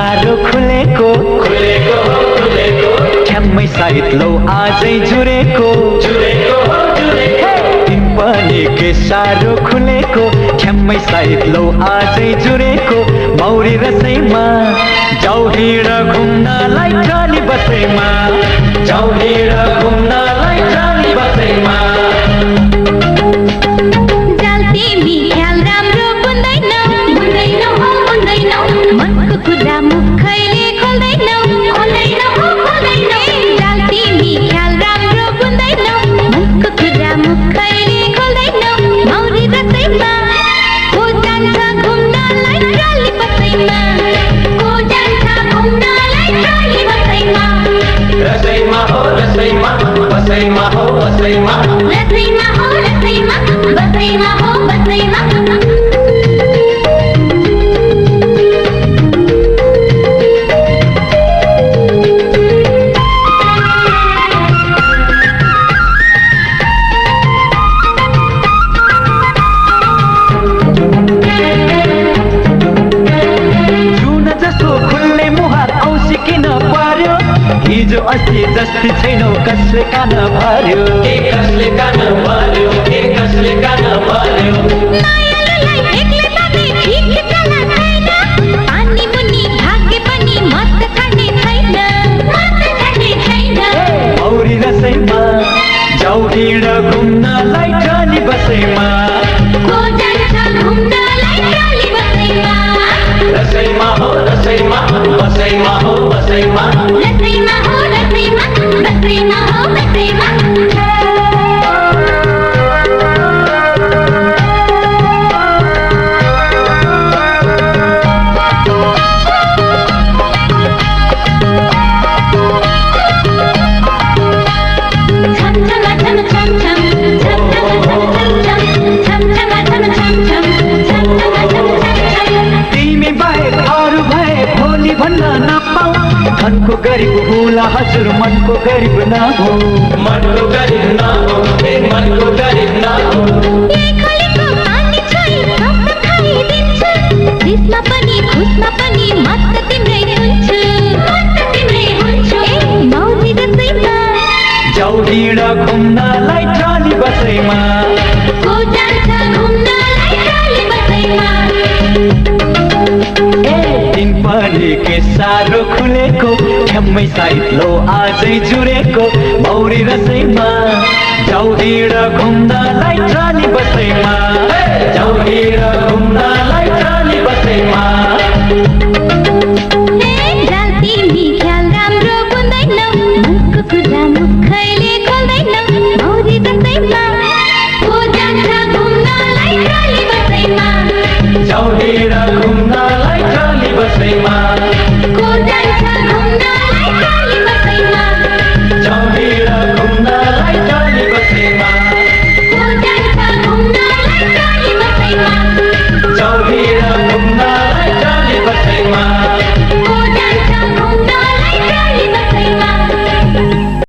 सारो खुलेको ठ्याम्मै साइत लौ आजै जुरेको तिमी के सारो खुलेको ठ्याम्मै साइत लौ आजै जुरेको मौरी रसैमा जाऊ हिँड घुम्नलाई ट्राली बसैमा जाऊ हिँड घुम्नलाई ट्राली बसैमा मनको कुरा मुखैले खोल्दैनौ जाल तिमी ख्याल राम्रो बुन्दैनौ मनको कुरा मुखैले खोल्दैनौ मौरी रसैमा को जान्छ घुम्नलाई ट्राली बसैमा को जान्छ घुम्नलाई ट्राली बसैमा रसैमा हो रसैमा बसैमा हो बसैमा रसैमा हो रसैमा बसैमा हो बसैमा हिजो अस्ति जस्तै छैनौ कसले कान भर्यो कसले कान भर्यो कसले कान भर्यो मायालुलाई एक्लै पार्ने ठिक चला छैन पानी मुनि भागे पनि मत खाने छैन मौरी रसैमा जाऊ हिँड घुम्नलाई ट्राली बसैमा को जान्छ घुम्नलाई ट्राली बसैमा रसैमा हो रसैमा बसैमा हो बसैमा रसैमा हो रसैमा बसैमा हो बसैमा भन्न नपाऊ मनको गरिब होला हजुर मनको गरिब नहो मनको गरिब नहो मनको गरिब नहो खोलेको पानी छोई सबै खाइदिन्छु रिसमा पनि खुसमा पनि मत तिम्रै हुन्छु ए मौरी रसैमा जाऊ हिँड घुम्नलाई ट्राली बसैमा को जान्छ घुम्नलाई ट्राली बसैमा के सारो खुलेको ठ्याम्मै साइत लो आजै जुरेको मौरी रसैमा जाऊ हिँड घुम्नलाई ट्राली बसैमा जाऊ हिँड घुम्नलाई ट्राली बसैमा जाल तिमी ख्याल राम्रो बुन्दैनौ मनको कुरा मुखैले खोल्दैनौ मौरी रसैमा को जान्छ घुम्नलाई ट्राली बसैमा जाऊ हिँड घुम्नलाई ट्राली बसैमा को जान्छ